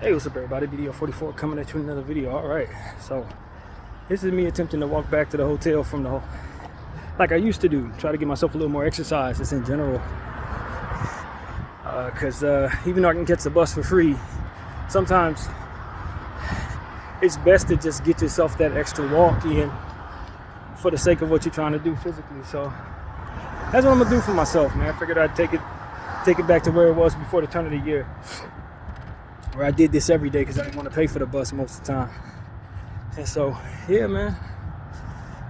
Hey, what's up everybody? BDF 44 coming at you with another video. Alright, so this is me attempting to walk back to the hotel from the like I used to do. Try to get myself a little more exercise just in general. Because even though I can catch the bus for free, sometimes it's best to just get yourself that extra walk in for the sake of what you're trying to do physically. So that's what I'm gonna do for myself, man. I figured I'd take it back to where it was before the turn of the year, where I did this every day because I didn't want to pay for the bus most of the time. And so, yeah, man.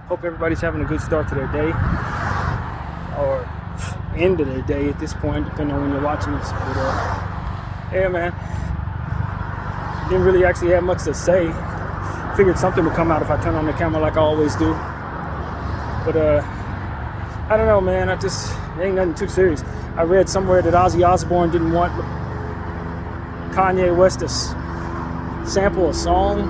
Hope everybody's having a good start to their day, or end of their day at this point, depending on when you're watching this. But yeah, man. Didn't really actually have much to say. Figured something would come out if I turn on the camera like I always do. But I don't know, man. It ain't nothing too serious. I read somewhere that Ozzy Osbourne didn't want Kanye West to sample a song,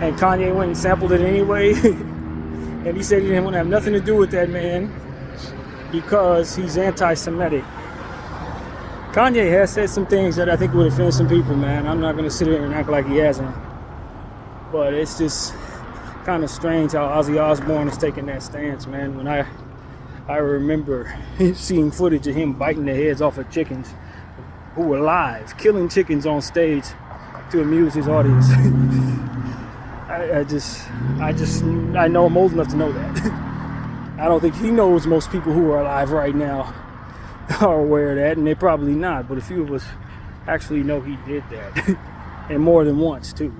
and Kanye went and sampled it anyway. And he said he didn't want to have nothing to do with that man because he's anti-Semitic. Kanye has said some things that I think would offend some people, man. I'm not going to sit here and act like he hasn't. But it's just kind of strange how Ozzy Osbourne is taking that stance, man. When I remember seeing footage of him biting the heads off of chickens who were live, killing chickens on stage to amuse his audience. I know I'm old enough to know that. I don't think he knows most people who are alive right now are aware of that, and they're probably not, but a few of us actually know he did that. And more than once too.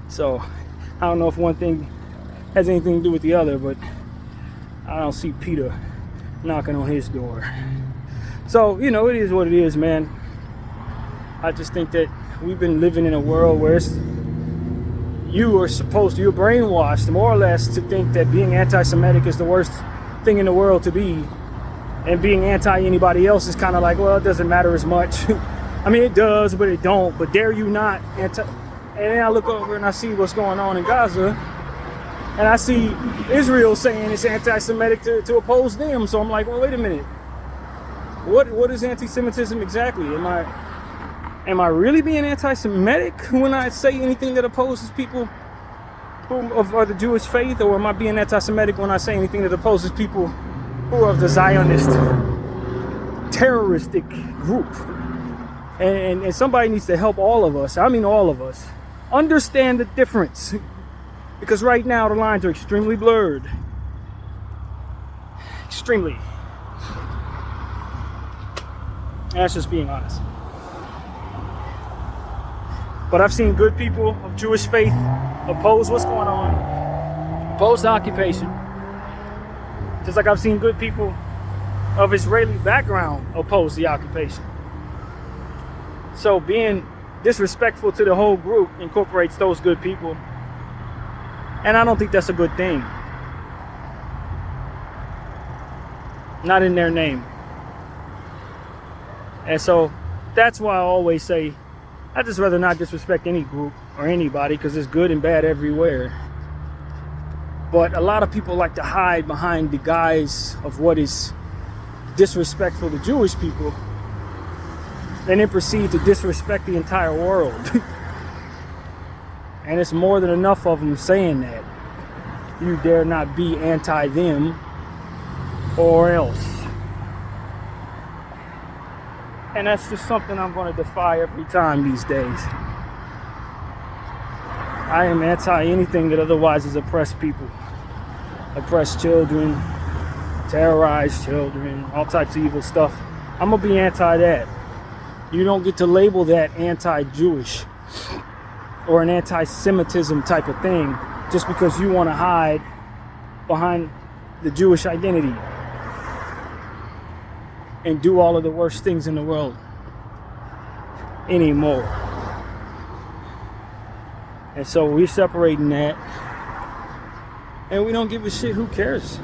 So I don't know if one thing has anything to do with the other, but I don't see Peter knocking on his door. So, you know, it is what it is, man. I just think that we've been living in a world where you're brainwashed more or less to think that being anti-Semitic is the worst thing in the world to be, and being anti-anybody else is kind of like, well, it doesn't matter as much. I mean, it does, but it don't. But dare you not And then I look over and I see what's going on in Gaza, and I see Israel saying it's anti-Semitic to oppose them. So I'm like, well, wait a minute. What is anti-Semitism exactly? Am I really being anti-Semitic when I say anything that opposes people who are the Jewish faith, or am I being anti-Semitic when I say anything that opposes people who are of the Zionist terroristic group? And somebody needs to help all of us. I mean, all of us understand the difference, because right now the lines are extremely blurred. Extremely. And that's just being honest. But I've seen good people of Jewish faith oppose what's going on, oppose the occupation. Just like I've seen good people of Israeli background oppose the occupation. So being disrespectful to the whole group incorporates those good people. And I don't think that's a good thing. Not in their name. And so that's why I always say, I'd just rather not disrespect any group or anybody, because there's good and bad everywhere. But a lot of people like to hide behind the guise of what is disrespectful to Jewish people, and then proceed to disrespect the entire world. And it's more than enough of them saying that. You dare not be anti them or else. And that's just something I'm going to defy every time these days. I am anti anything that otherwise is oppress people. Oppress children, terrorize children, all types of evil stuff. I'm going to be anti that. You don't get to label that anti-Jewish or an anti-Semitism type of thing just because you want to hide behind the Jewish identity and do all of the worst things in the world anymore. And so we're separating that, and we don't give a shit who cares,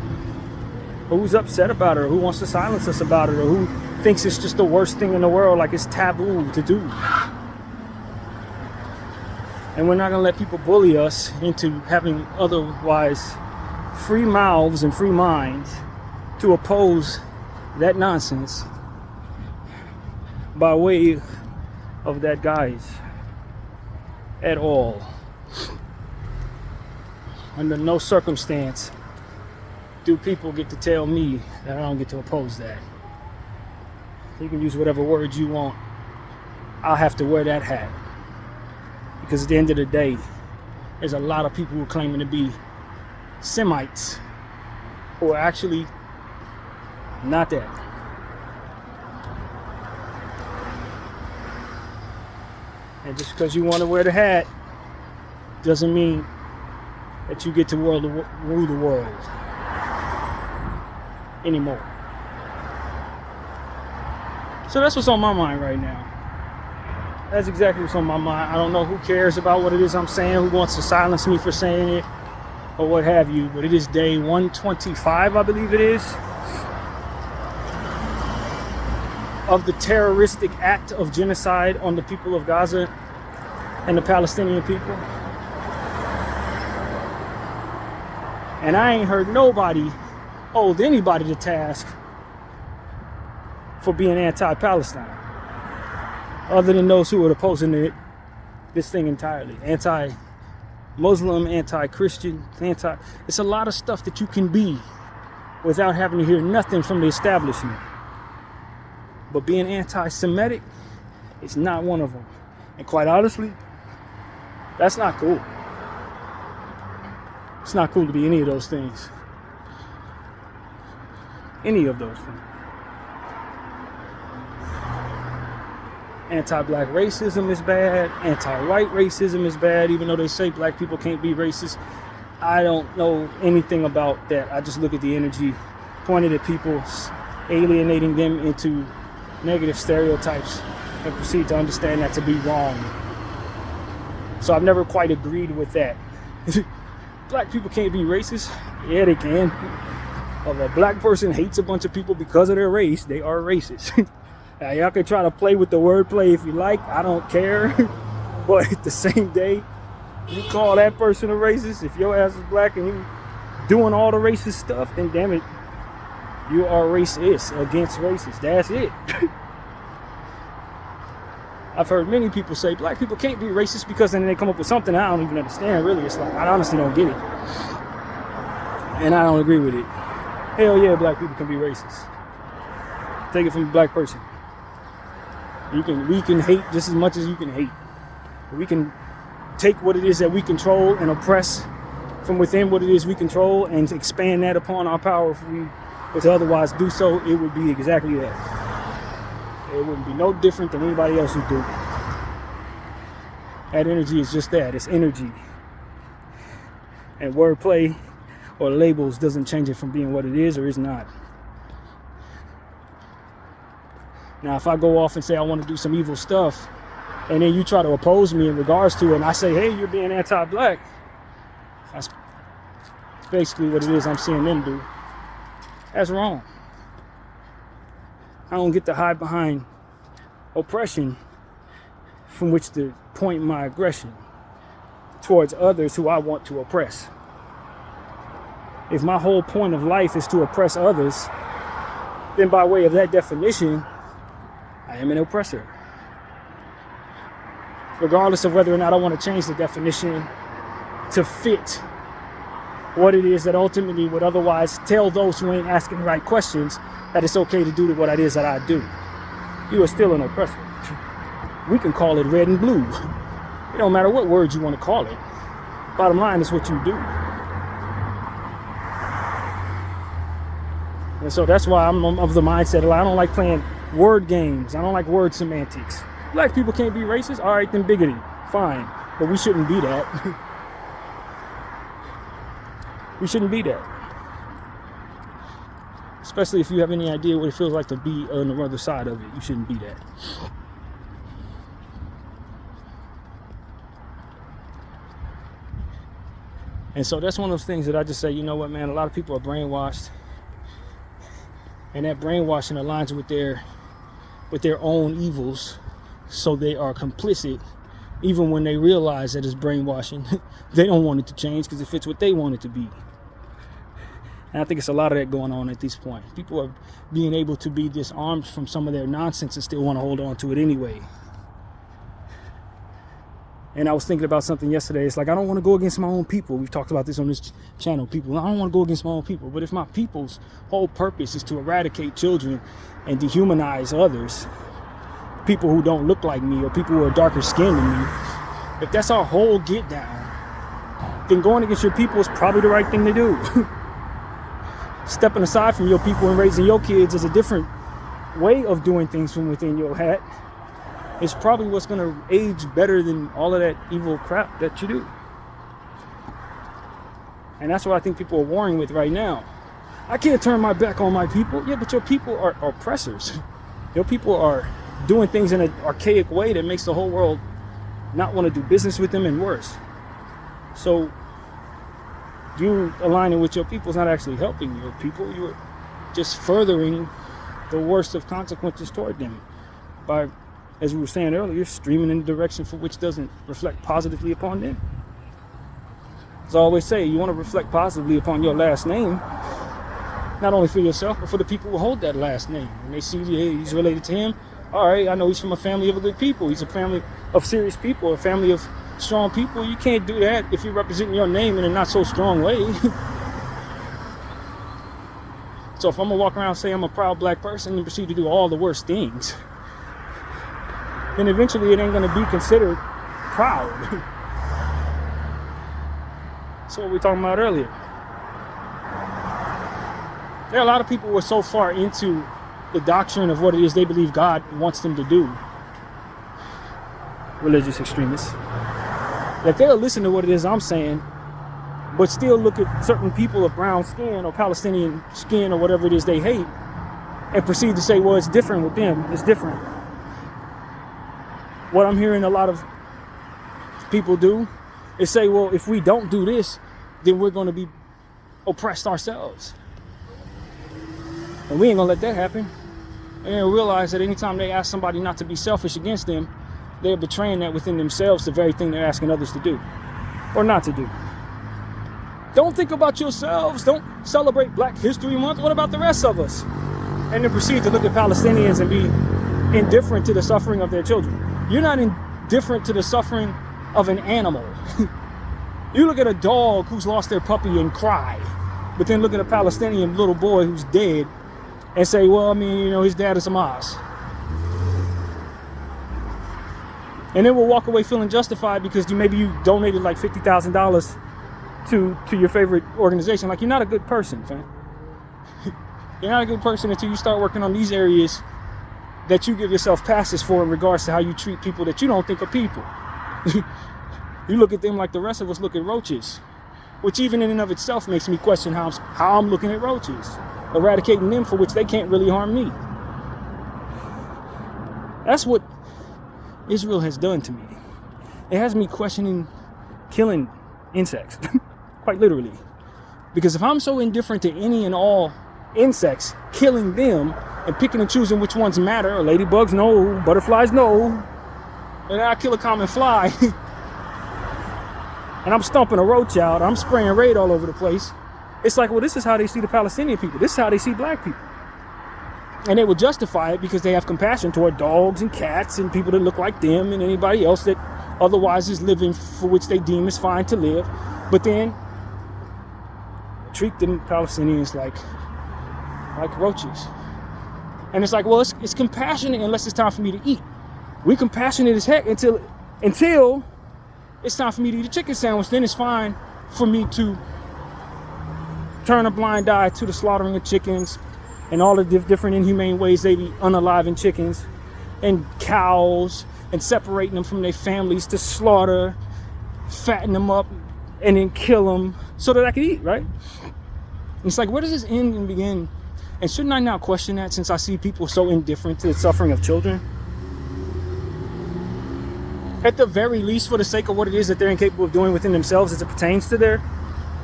who's upset about it, or who wants to silence us about it, or who thinks it's just the worst thing in the world, like it's taboo to do. And we're not going to let people bully us into having otherwise free mouths and free minds to oppose that nonsense by way of that, guys, at all. Under no circumstance do people get to tell me that I don't get to oppose that. You can use whatever words you want. I'll have to wear that hat. Because at the end of the day, there's a lot of people who are claiming to be Semites who are actually not that. And just because you want to wear the hat doesn't mean that you get to rule the world anymore. So that's what's on my mind right now. That's exactly what's on my mind. I don't know who cares about what it is I'm saying, who wants to silence me for saying it, or what have you, but it is day 125, I believe it is, of the terroristic act of genocide on the people of Gaza and the Palestinian people. And I ain't heard nobody hold anybody to task for being anti-Palestine, other than those who are opposing this thing entirely. Anti-Muslim, anti-Christian, it's a lot of stuff that you can be without having to hear nothing from the establishment. But being anti-Semitic is not one of them. And quite honestly, that's not cool. It's not cool to be any of those things. Any of those things. Anti-black racism is bad. Anti-white racism is bad, even though they say black people can't be racist. I don't know anything about that. I just look at the energy pointed at people, alienating them into negative stereotypes, and proceed to understand that to be wrong. So I've never quite agreed with that. Black people can't be racist. Yeah, they can. If a black person hates a bunch of people because of their race, they are racist. Now, y'all can try to play with the wordplay if you like. I don't care. But at the same day, you call that person a racist. If your ass is black and you doing all the racist stuff, then damn it, you are racist against racists. That's it. I've heard many people say black people can't be racist because then they come up with something I don't even understand. Really, it's like I honestly don't get it, and I don't agree with it. Hell yeah, black people can be racist. Take it from a black person. We can hate just as much as you can hate. We can take what it is that we control and oppress from within what it is we control and expand that upon our power. If we were to otherwise do so, it would be exactly that. It wouldn't be no different than anybody else would do. That energy is just that. It's energy. And wordplay or labels doesn't change it from being what it is or is not. Now, if I go off and say I want to do some evil stuff, and then you try to oppose me in regards to it, and I say, hey, you're being anti-black, that's basically what it is I'm seeing them do. That's wrong. I don't get to hide behind oppression from which to point my aggression towards others who I want to oppress. If my whole point of life is to oppress others, then by way of that definition, I am an oppressor. Regardless of whether or not I want to change the definition to fit what it is that ultimately would otherwise tell those who ain't asking the right questions that it's okay to do what it is that I do. You are still an oppressor. We can call it red and blue. It don't matter what words you want to call it. Bottom line is what you do. And so that's why I'm of the mindset, I don't like playing word games. I don't like word semantics. Black people can't be racist? All right, then bigoted. Fine. But we shouldn't be that. We shouldn't be that. Especially if you have any idea what it feels like to be on the other side of it. You shouldn't be that. And so that's one of those things that I just say, you know what, man, a lot of people are brainwashed. And that brainwashing aligns with their own evils. So they are complicit, even when they realize that it's brainwashing. They don't want it to change because it fits what they want it to be. And I think it's a lot of that going on at this point. People are being able to be disarmed from some of their nonsense and still want to hold on to it anyway. And I was thinking about something yesterday. It's like, I don't want to go against my own people. We've talked about this on this channel. People, I don't want to go against my own people. But if my people's whole purpose is to eradicate children and dehumanize others, people who don't look like me or people who are darker skinned than me, if that's our whole get down, then going against your people is probably the right thing to do. Stepping aside from your people and raising your kids is a different way of doing things from within your hat. It's probably what's going to age better than all of that evil crap that you do. And that's what I think people are warring with right now. I can't turn my back on my people. Yeah, but your people are oppressors. Your people are doing things in an archaic way that makes the whole world not want to do business with them and worse. So you aligning with your people is not actually helping your people. You're just furthering the worst of consequences toward them by, as we were saying earlier, streaming in the direction for which doesn't reflect positively upon them. As I always say, you want to reflect positively upon your last name, not only for yourself, but for the people who hold that last name. When they see, hey, he's related to him, all right, I know he's from a family of good people. He's a family of serious people, a family of strong people. You can't do that if you're representing your name in a not so strong way. So if I'm gonna walk around and say I'm a proud black person and proceed to do all the worst things, then eventually it ain't gonna be considered proud. That's what we were talking about earlier. There are a lot of people who are so far into the doctrine of what it is they believe God wants them to do, religious extremists, that they'll listen to what it is I'm saying, but still look at certain people of brown skin or Palestinian skin or whatever it is they hate and proceed to say, well, it's different with them. It's different. What I'm hearing a lot of people do is say, well, if we don't do this, then we're going to be oppressed ourselves. And we ain't going to let that happen. And they realize that anytime they ask somebody not to be selfish against them, they're betraying that within themselves, the very thing they're asking others to do or not to do. Don't think about yourselves. Don't celebrate Black History Month. What about the rest of us? And then proceed to look at Palestinians and be indifferent to the suffering of their children. You're not indifferent to the suffering of an animal. You look at a dog who's lost their puppy and cry, but then look at a Palestinian little boy who's dead and say, well, I mean, you know, his dad is Hamas. And then we'll walk away feeling justified because maybe you donated like $50,000 to your favorite organization. Like, you're not a good person, fam. You're not a good person until you start working on these areas that you give yourself passes for in regards to how you treat people that you don't think are people. You look at them like the rest of us look at roaches, which even in and of itself makes me question how I'm looking at roaches, eradicating them for which they can't really harm me. That's what Israel has done to me. It has me questioning killing insects, quite literally. Because if I'm so indifferent to any and all insects, killing them and picking and choosing which ones matter, ladybugs, no, butterflies, no, and I kill a common fly, and I'm stomping a roach out, I'm spraying Raid all over the place, it's like, well, this is how they see the Palestinian people. This is how they see black people. And they will justify it because they have compassion toward dogs and cats and people that look like them and anybody else that otherwise is living for which they deem is fine to live. But then treat them Palestinians like roaches. And it's like, well, it's compassionate unless it's time for me to eat. We're compassionate as heck until it's time for me to eat a chicken sandwich. Then it's fine for me to turn a blind eye to the slaughtering of chickens and all the different inhumane ways they be unaliving chickens and cows and separating them from their families to slaughter, fatten them up, and then kill them so that I can eat, right? And it's like, where does this end and begin? And shouldn't I now question that since I see people so indifferent to the suffering of children? At the very least, for the sake of what it is that they're incapable of doing within themselves as it pertains to their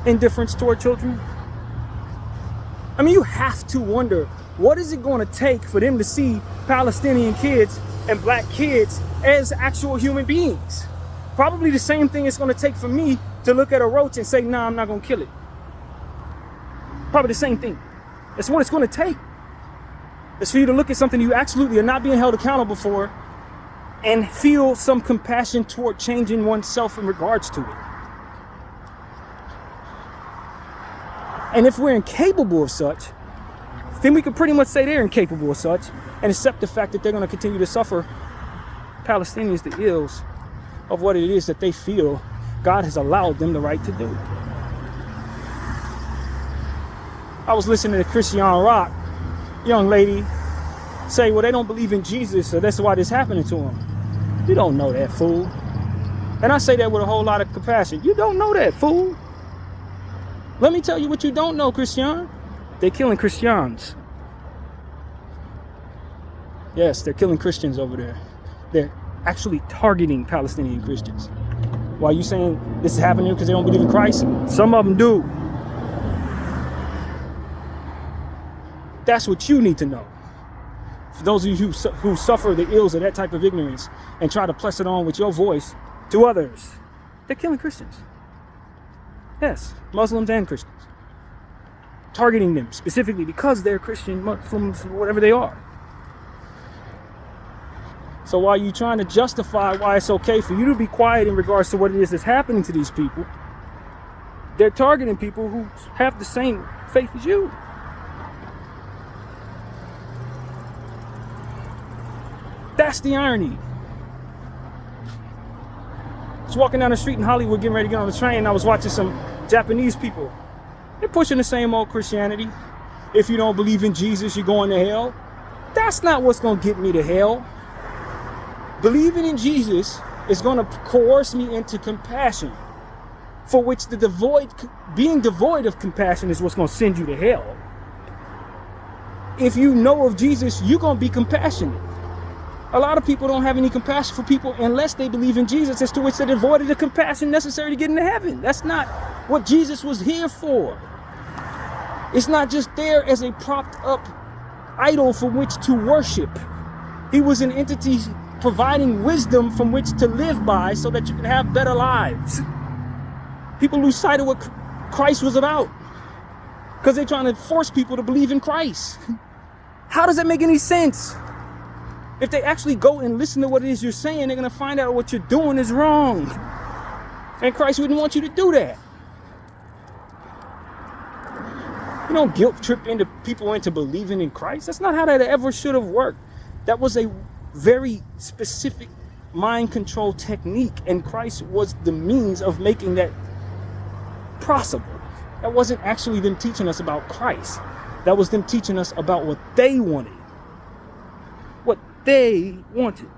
indifference toward children. I mean, you have to wonder, what is it going to take for them to see Palestinian kids and black kids as actual human beings? Probably the same thing it's going to take for me to look at a roach and say, nah, I'm not going to kill it. Probably the same thing. That's what it's going to take. It's for you to look at something you absolutely are not being held accountable for and feel some compassion toward changing oneself in regards to it. And if we're incapable of such, then we could pretty much say they're incapable of such and accept the fact that they're going to continue to suffer Palestinians the ills of what it is that they feel God has allowed them the right to do. I was listening to Christian Rock, young lady, say, well, they don't believe in Jesus, so that's why this is happening to them. You don't know that, fool. And I say that with a whole lot of compassion. You don't know that, fool. Let me tell you what you don't know, Christian. They're killing Christians. Yes, they're killing Christians over there. They're actually targeting Palestinian Christians. Why are you saying this is happening because they don't believe in Christ? Some of them do. That's what you need to know. For those of you who suffer the ills of that type of ignorance and try to press it on with your voice to others, they're killing Christians. Yes, Muslims and Christians. Targeting them specifically because they're Christian, Muslims, whatever they are. So while you're trying to justify why it's okay for you to be quiet in regards to what it is that's happening to these people, they're targeting people who have the same faith as you. That's the irony. I was walking down the street in Hollywood getting ready to get on the train, and I was watching some Japanese people. They're pushing the same old Christianity. If you don't believe in Jesus, you're going to hell. That's not what's going to get me to hell. Believing in Jesus is going to coerce me into compassion, for which being devoid of compassion is what's going to send you to hell. If you know of Jesus, you're going to be compassionate. A lot of people don't have any compassion for people unless they believe in Jesus, as to which they're devoid of the compassion necessary to get into heaven. That's not what Jesus was here for. It's not just there as a propped up idol from which to worship. He was an entity providing wisdom from which to live by so that you can have better lives. People lose sight of what Christ was about because they're trying to force people to believe in Christ. How does that make any sense? If they actually go and listen to what it is you're saying, they're going to find out what you're doing is wrong. And Christ wouldn't want you to do that. You don't guilt trip people into believing in Christ. That's not how that ever should have worked. That was a very specific mind control technique, and Christ was the means of making that possible. That wasn't actually them teaching us about Christ. That was them teaching us about what they wanted. What they wanted.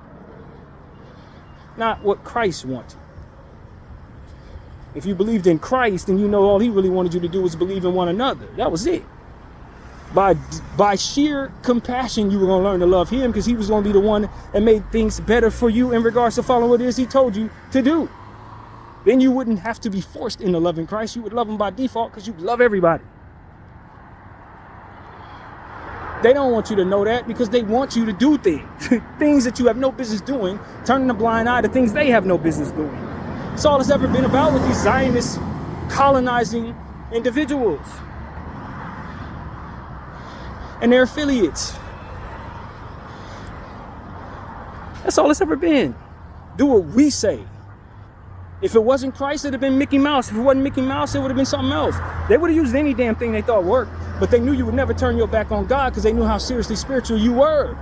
Not what Christ wanted. If you believed in Christ, then you know all he really wanted you to do was believe in one another. That was it. By sheer compassion, you were going to learn to love him, because he was going to be the one that made things better for you in regards to following what it is he told you to do. Then you wouldn't have to be forced into loving Christ. You would love him by default because you love everybody. They don't want you to know that because they want you to do things. Things that you have no business doing, turning a blind eye to things they have no business doing. That's all it's ever been about with these Zionists colonizing individuals and their affiliates. That's all it's ever been. Do what we say. If it wasn't Christ, it'd have been Mickey Mouse. If it wasn't Mickey Mouse, it would have been something else. They would have used any damn thing they thought worked, but they knew you would never turn your back on God because they knew how seriously spiritual you were.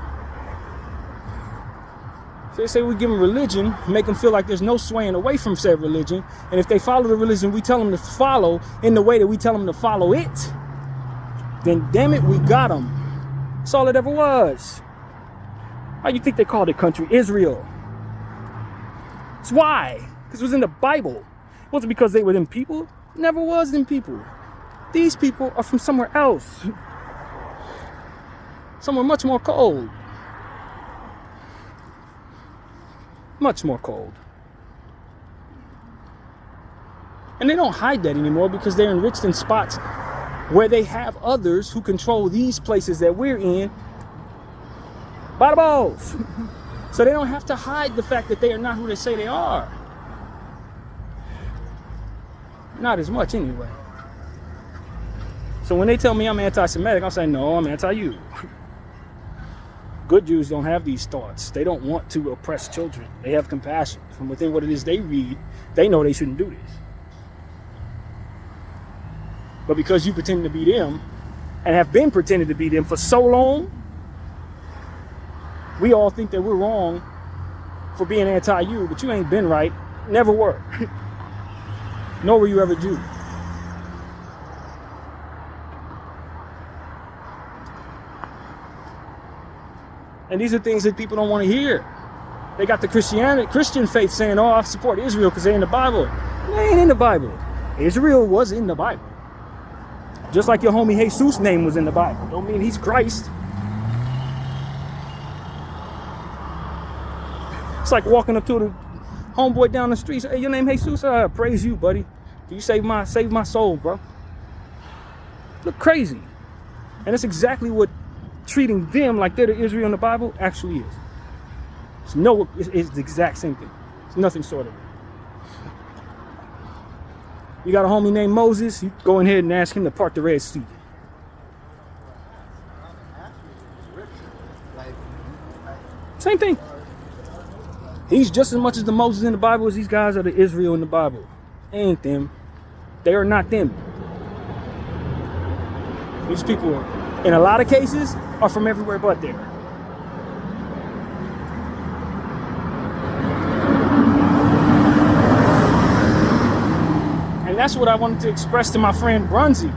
So they say we give them religion, make them feel like there's no swaying away from said religion, and if they follow the religion we tell them to follow in the way that we tell them to follow it, then damn it, we got them. That's all it ever was. Why do you think they called it country Israel? It's why. Because it was in the Bible. It wasn't because they were them people. It never was them people. These people are from somewhere else. Somewhere much more cold. Much more cold. And they don't hide that anymore because they're enriched in spots where they have others who control these places that we're in by the balls. So they don't have to hide the fact that they are not who they say they are. Not as much anyway. So when they tell me I'm anti-Semitic, I'm saying, no, I'm anti-you. Good Jews don't have these thoughts. They don't want to oppress children. They have compassion. From within what it is they read, they know they shouldn't do this. But because you pretend to be them, and have been pretending to be them for so long, we all think that we're wrong for being anti-you, but you ain't been right, never were. Nor were you ever Jew. And these are things that people don't want to hear. They got the Christian faith saying, oh, I support Israel because they're in the Bible. They ain't in the Bible. Israel was in the Bible. Just like your homie Jesus' name was in the Bible. Don't mean he's Christ. It's like walking up to the homeboy down the street. Say, hey, your name Jesus? Praise you, buddy. You save my soul, bro. Look crazy. And that's exactly what treating them like they're the Israel in the Bible actually is. It's the exact same thing. It's nothing short of it. You got a homie named Moses, you go ahead and ask him to part the Red Sea. Same thing. He's just as much as the Moses in the Bible as these guys are the Israel in the Bible. They ain't them. They are not them. These people, in a lot of cases, are from everywhere but there. And that's what I wanted to express to my friend Brunzy.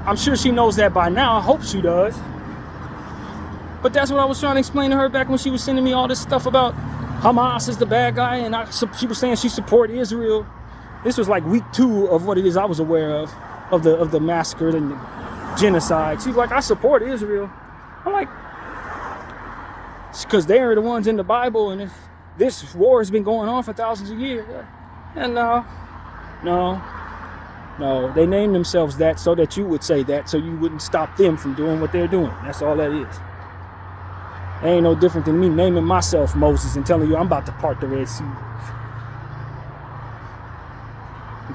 I'm sure she knows that by now. I hope she does. But that's what I was trying to explain to her back when she was sending me all this stuff about Hamas is the bad guy, and she was saying she supported Israel. This was like week 2 of what it is I was aware of the massacre and the genocide. She's like, I support Israel. I'm like, it's because they're the ones in the Bible, and this war has been going on for thousands of years. And no, they named themselves that so that you would say that, so you wouldn't stop them from doing what they're doing. That's all that is. It ain't no different than me naming myself Moses and telling you I'm about to part the Red Sea.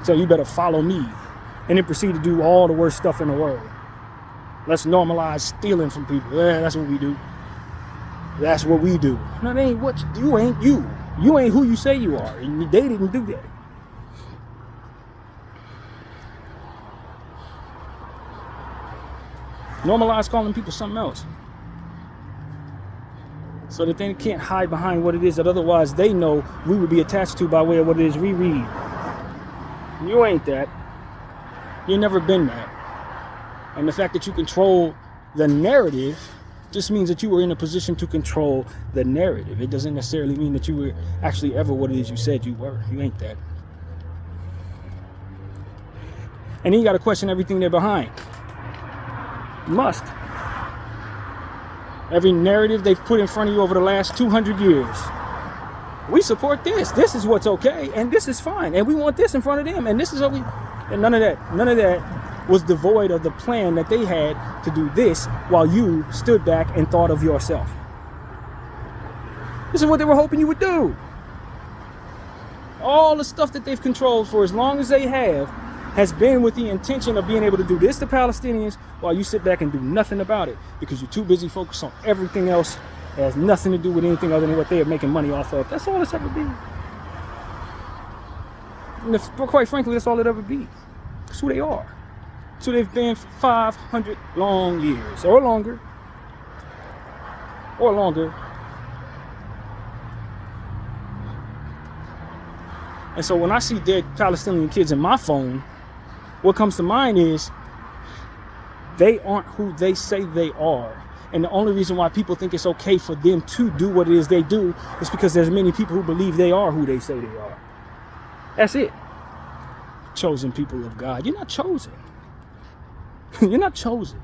So you better follow me, and then proceed to do all the worst stuff in the world. Let's normalize stealing from people. Yeah, that's what we do. That's what we do. No, that ain't what you ain't you. You ain't who you say you are, and they didn't do that. Normalize calling people something else, so that they can't hide behind what it is that otherwise they know we would be attached to by way of what it is we read. You ain't that. You've never been that. And the fact that you control the narrative just means that you were in a position to control the narrative. It doesn't necessarily mean that you were actually ever what it is you said you were. You ain't that. And then you got to question everything they're behind. You must. Every narrative they've put in front of you over the last 200 years. We support this. This is what's okay, and this is fine, and we want this in front of them, and this is what we. And none of that was devoid of the plan that they had to do this while you stood back and thought of yourself. This is what they were hoping you would do. All the stuff that they've controlled for as long as they have has been with the intention of being able to do this to Palestinians while you sit back and do nothing about it because you're too busy focused on everything else that has nothing to do with anything other than what they are making money off of. That's all it's ever been. And quite frankly, that's all it ever be. That's who they are. That's who they've been for 500 long years or longer. Or longer. And so when I see dead Palestinian kids in my phone, what comes to mind is they aren't who they say they are. And the only reason why people think it's okay for them to do what it is they do is because there's many people who believe they are who they say they are. That's it. Chosen people of God. You're not chosen. You're not chosen.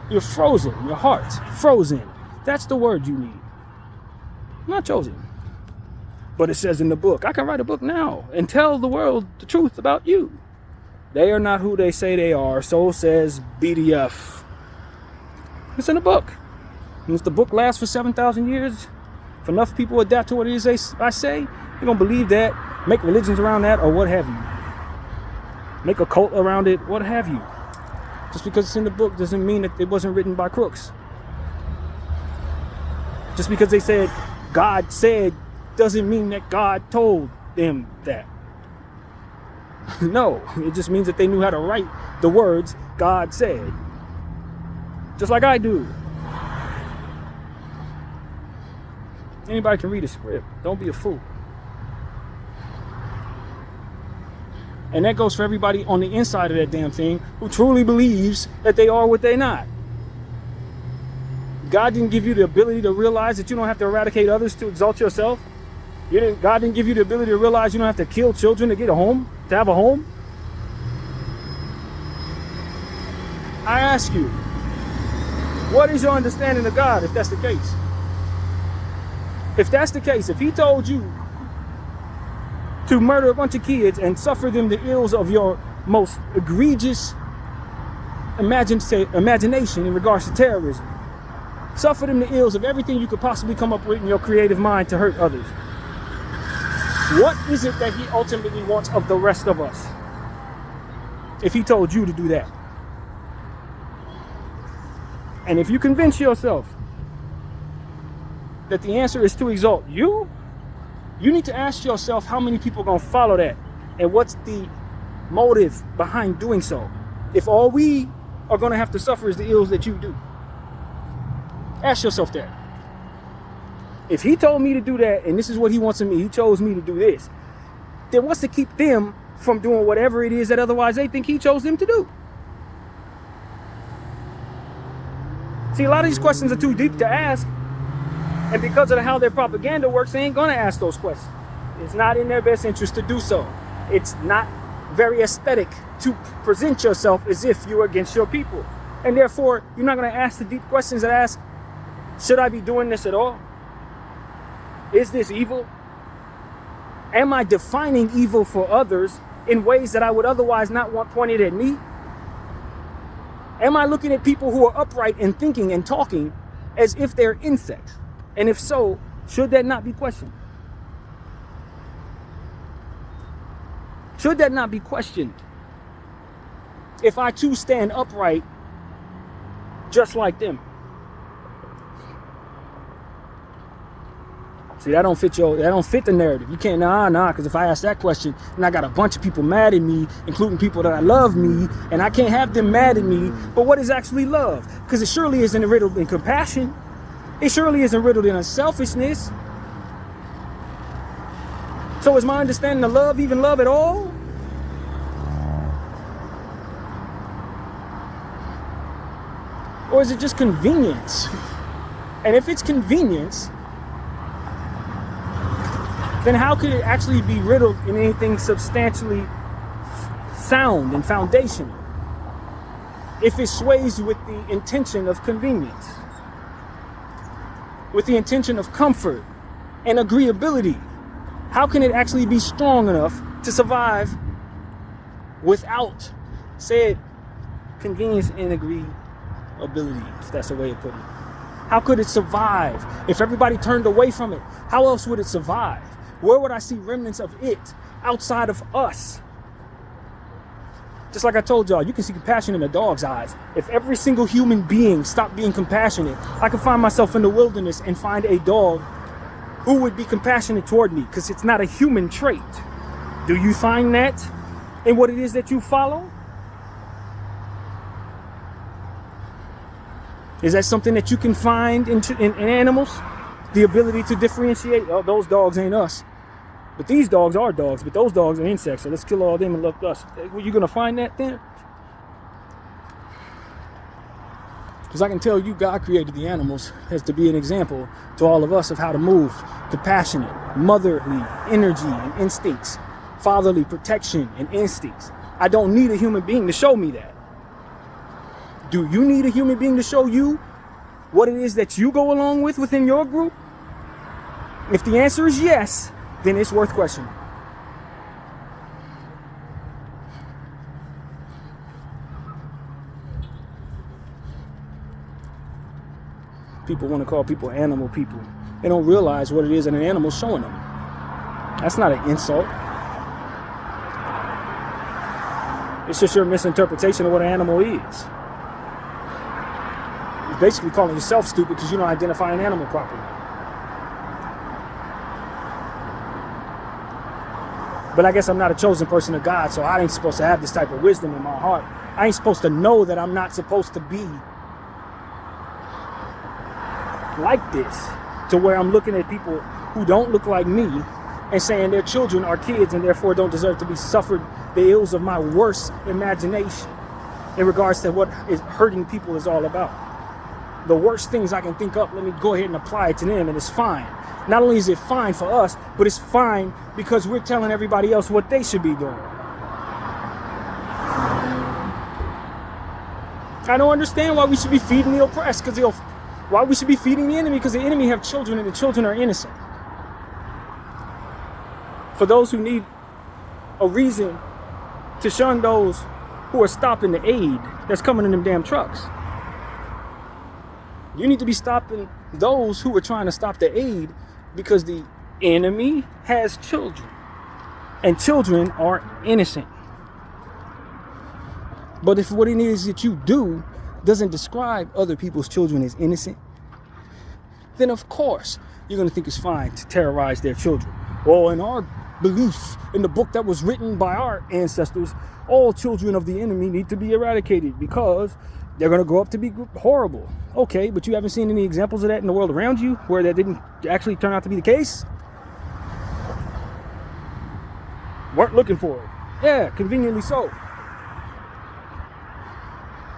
You're frozen. Your heart's frozen. That's the word you need. Not chosen. But it says in the book, I can write a book now and tell the world the truth about you. They are not who they say they are. So says BDF. It's in the book. And if the book lasts for 7,000 years, if enough people adapt to what it is I say, they're going to believe that, make religions around that, or what have you. Make a cult around it, what have you. Just because it's in the book doesn't mean that it wasn't written by crooks. Just because they said God said doesn't mean that God told them that. No, it just means that they knew how to write the words God said. Just like I do. Anybody can read a script. Don't be a fool. And that goes for everybody on the inside of that damn thing who truly believes that they are what they're not. God didn't give you the ability to realize that you don't have to eradicate others to exalt yourself. God didn't give you the ability to realize you don't have to kill children to get a home, to have a home. I ask you, what is your understanding of God if that's the case? If that's the case, if he told you to murder a bunch of kids and suffer them the ills of your most egregious imagination in regards to terrorism, suffer them the ills of everything you could possibly come up with in your creative mind to hurt others, what is it that he ultimately wants of the rest of us if he told you to do that? And if you convince yourself that the answer is to exalt you, you need to ask yourself how many people are going to follow that and what's the motive behind doing so. If all we are going to have to suffer is the ills that you do. Ask yourself that. If he told me to do that and this is what he wants of me, he chose me to do this, then what's to keep them from doing whatever it is that otherwise they think he chose them to do? See, a lot of these questions are too deep to ask. And because of how their propaganda works, they ain't going to ask those questions. It's not in their best interest to do so. It's not very aesthetic to present yourself as if you're against your people. And therefore, you're not going to ask the deep questions that ask, should I be doing this at all? Is this evil? Am I defining evil for others in ways that I would otherwise not want pointed at me? Am I looking at people who are upright and thinking and talking as if they're insects? And if so, should that not be questioned? Should that not be questioned? If I too stand upright just like them. See, that don't fit the narrative. You can't, because if I ask that question, then I got a bunch of people mad at me, including people that love me, and I can't have them mad at me. But what is actually love? Because it surely isn't riddled in compassion. It surely isn't riddled in unselfishness. So is my understanding of love even love at all? Or is it just convenience? And if it's convenience, then how could it actually be riddled in anything substantially sound and foundational if it sways with the intention of convenience, with the intention of comfort and agreeability? How can it actually be strong enough to survive without said convenience and agreeability, if that's a way of putting it? How could it survive if everybody turned away from it? How else would it survive? Where would I see remnants of it outside of us? Just like I told y'all, you can see compassion in a dog's eyes. If every single human being stopped being compassionate, I could find myself in the wilderness and find a dog who would be compassionate toward me, because it's not a human trait. Do you find that in what it is that you follow? Is that something that you can find in animals? The ability to differentiate, oh, those dogs ain't us. But these dogs are dogs, but those dogs are insects, so let's kill all them and love us. Were you going to find that then? Because I can tell you, God created the animals as to be an example to all of us of how to move. Compassionate, motherly energy and instincts, fatherly protection and instincts. I don't need a human being to show me that. Do you need a human being to show you what it is that you go along with within your group? If the answer is yes, then it's worth questioning. People want to call people animal people. They don't realize what it is that an animal's showing them. That's not an insult. It's just your misinterpretation of what an animal is. You're basically calling yourself stupid because you don't identify an animal properly. But I guess I'm not a chosen person of God, so I ain't supposed to have this type of wisdom in my heart. I ain't supposed to know that I'm not supposed to be like this, to where I'm looking at people who don't look like me and saying their children are kids and therefore don't deserve to be suffered the ills of my worst imagination in regards to what is hurting people is all about. The worst things I can think up, let me go ahead and apply it to them, and it's fine. Not only is it fine for us, but it's fine because we're telling everybody else what they should be doing. I don't understand why we should be feeding the oppressed, why we should be feeding the enemy, because the enemy have children and the children are innocent. For those who need a reason to shun those who are stopping the aid that's coming in them damn trucks, you need to be stopping those who are trying to stop the aid, because the enemy has children and children are innocent. But if what it is that you do doesn't describe other people's children as innocent, then of course you're going to think it's fine to terrorize their children. Well, in our belief, in the book that was written by our ancestors, all children of the enemy need to be eradicated because they're going to grow up to be horrible. Okay, but you haven't seen any examples of that in the world around you where that didn't actually turn out to be the case? Weren't looking for it. Yeah, conveniently so.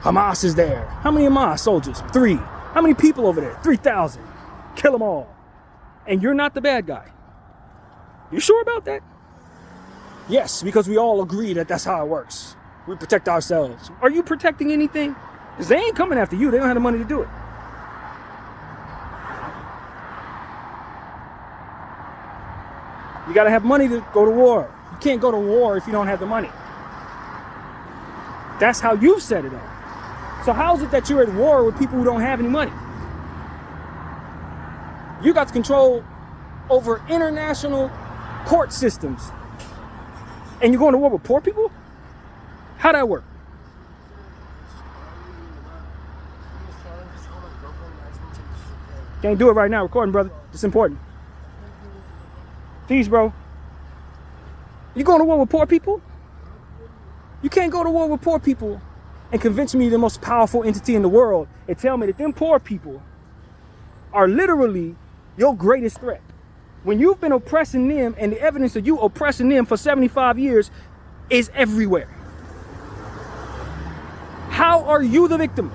Hamas is there. How many Hamas soldiers? 3. How many people over there? 3,000. Kill them all. And you're not the bad guy. You sure about that? Yes, because we all agree that that's how it works. We protect ourselves. Are you protecting anything? Because they ain't coming after you. They don't have the money to do it. You got to have money to go to war. You can't go to war if you don't have the money. That's how you've set it up. So how is it that you're at war with people who don't have any money? You got control over international court systems, and you're going to war with poor people? How'd that work? Can't do it right now. Recording, brother. It's important. Please, bro. You going to war with poor people? You can't go to war with poor people and convince me the most powerful entity in the world and tell me that them poor people are literally your greatest threat. When you've been oppressing them and the evidence of you oppressing them for 75 years is everywhere. How are you the victim?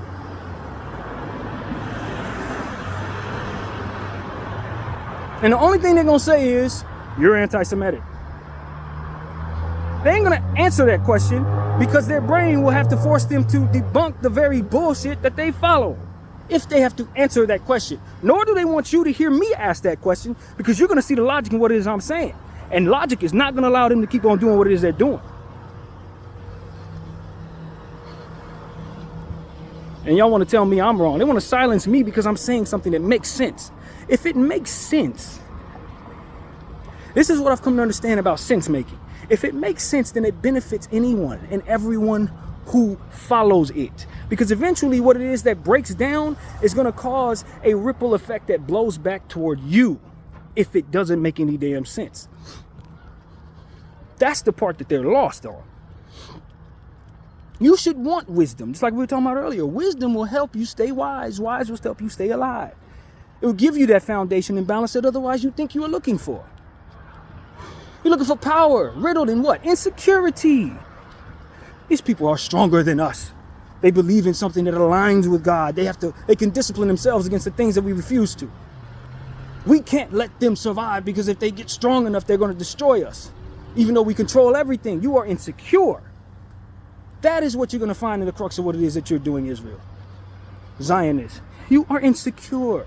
And the only thing they're going to say is, you're anti-Semitic. They ain't going to answer that question because their brain will have to force them to debunk the very bullshit that they follow if they have to answer that question. Nor do they want you to hear me ask that question because you're going to see the logic in what it is I'm saying. And logic is not going to allow them to keep on doing what it is they're doing. And y'all want to tell me I'm wrong. They want to silence me because I'm saying something that makes sense. If it makes sense, this is what I've come to understand about sense making. If it makes sense, then it benefits anyone and everyone who follows it. Because eventually what it is that breaks down is going to cause a ripple effect that blows back toward you if it doesn't make any damn sense. That's the part that they're lost on. You should want wisdom. Just like we were talking about earlier. Wisdom will help you stay wise. Wise will help you stay alive. It will give you that foundation and balance that otherwise you think you are looking for. You're looking for power, riddled in what? Insecurity. These people are stronger than us. They believe in something that aligns with God. They can discipline themselves against the things that we refuse to. We can't let them survive because if they get strong enough, they're going to destroy us. Even though we control everything, you are insecure. That is what you're going to find in the crux of what it is that you're doing, Israel. Zionists. You are insecure.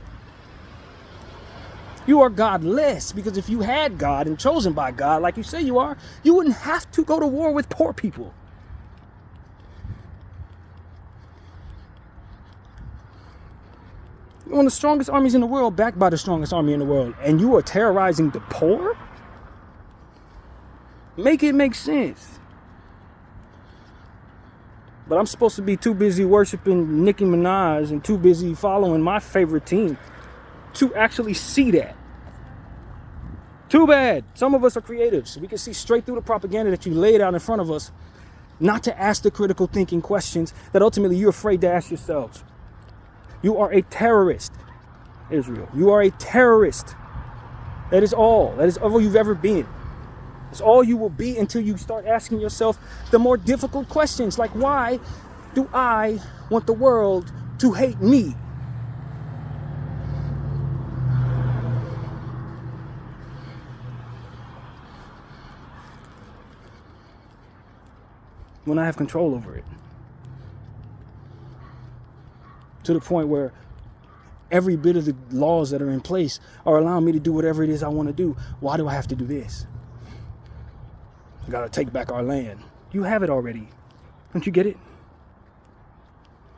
You are godless, because if you had God and chosen by God, like you say you are, you wouldn't have to go to war with poor people. You're one of the strongest armies in the world, backed by the strongest army in the world, and you are terrorizing the poor? Make it make sense. But I'm supposed to be too busy worshiping Nicki Minaj and too busy following my favorite team to actually see that. Too bad. Some of us are creatives. We can see straight through the propaganda that you laid out in front of us, not to ask the critical thinking questions that ultimately you're afraid to ask yourselves. You are a terrorist, Israel. You are a terrorist. That is all. That is all you've ever been. It's all you will be until you start asking yourself the more difficult questions, like, why do I want the world to hate me? When I have control over it. To the point where every bit of the laws that are in place are allowing me to do whatever it is I want to do. Why do I have to do this? I gotta take back our land. You have it already. Don't you get it?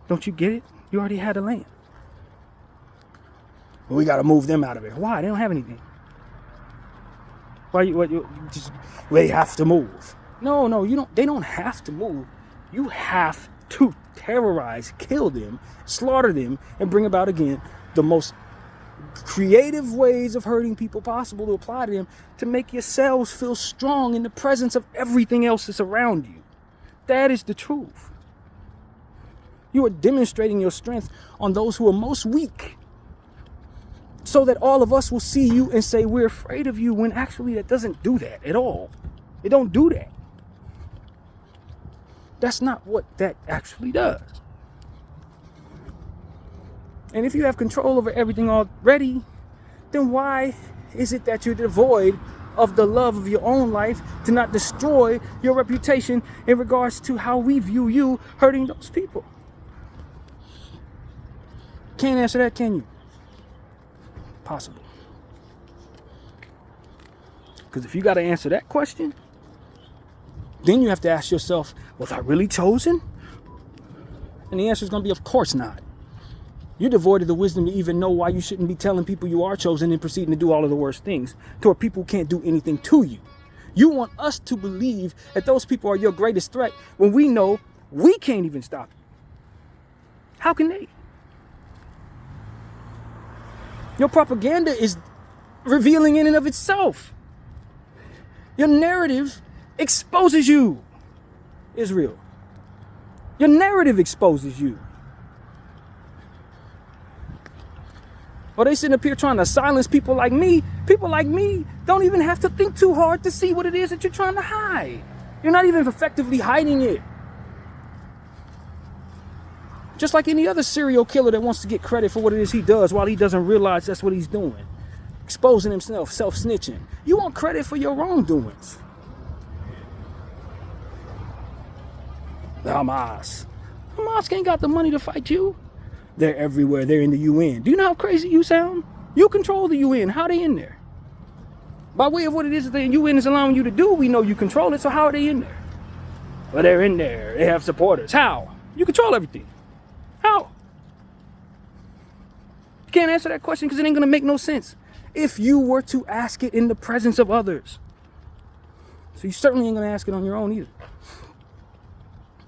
Don't you get it? You already had the land. Well, we gotta move them out of it. Why? They don't have anything. Why they have to move. No, you don't. They don't have to move. You have to terrorize, kill them, slaughter them, and bring about again the most creative ways of hurting people possible to apply to them to make yourselves feel strong in the presence of everything else that's around you. That is the truth. You are demonstrating your strength on those who are most weak, so that all of us will see you and say we're afraid of you, when actually that doesn't do that at all. It don't do that. That's not what that actually does. And if you have control over everything already, then why is it that you're devoid of the love of your own life to not destroy your reputation in regards to how we view you hurting those people? Can't answer that, can you? Possible. Because if you got to answer that question, then you have to ask yourself, was I really chosen? And the answer is going to be, of course not. You're devoid of the wisdom to even know why you shouldn't be telling people you are chosen and proceeding to do all of the worst things to where people can't do anything to you. You want us to believe that those people are your greatest threat when we know we can't even stop you. How can they? Your propaganda is revealing in and of itself. Your narrative exposes you, Israel. Your narrative exposes you. Or they sitting up here trying to silence people like me. People like me don't even have to think too hard to see what it is that you're trying to hide. You're not even effectively hiding it. Just like any other serial killer that wants to get credit for what it is he does while he doesn't realize that's what he's doing. Exposing himself, self-snitching. You want credit for your wrongdoings. The Hamas ain't got the money to fight you. They're everywhere. They're in the UN. Do you know how crazy you sound? You control the UN. How are they in there? By way of what it is that the UN is allowing you to do, we know you control it. So how are they in there? Well, they're in there. They have supporters. How? You control everything. How? You can't answer that question because it ain't going to make no sense if you were to ask it in the presence of others. So you certainly ain't going to ask it on your own either.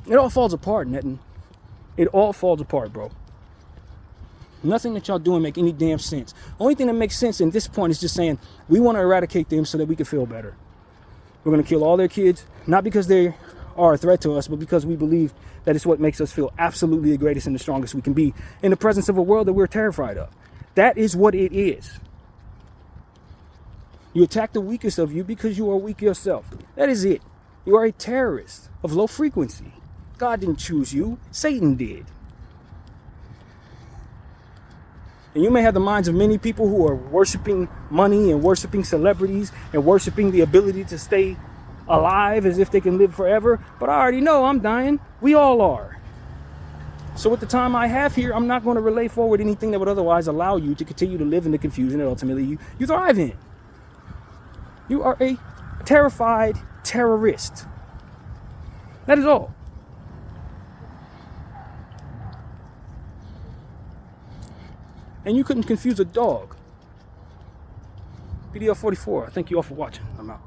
It all falls apart, Netin. It all falls apart, bro. Nothing that y'all doing make any damn sense. Only thing that makes sense in this point is just saying we want to eradicate them so that we can feel better. We're going to kill all their kids, not because they are a threat to us, but because we believe that it's what makes us feel absolutely the greatest and the strongest we can be in the presence of a world that we're terrified of. That is what it is. You attack the weakest of you because you are weak yourself. That is it. You are a terrorist of low frequency. God didn't choose you. Satan did. And you may have the minds of many people who are worshiping money and worshiping celebrities and worshiping the ability to stay alive as if they can live forever. But I already know I'm dying. We all are. So with the time I have here, I'm not going to relay forward anything that would otherwise allow you to continue to live in the confusion that ultimately you thrive in. You are a terrified terrorist. That is all. And you couldn't confuse a dog. BDF 44. Thank you all for watching. I'm out.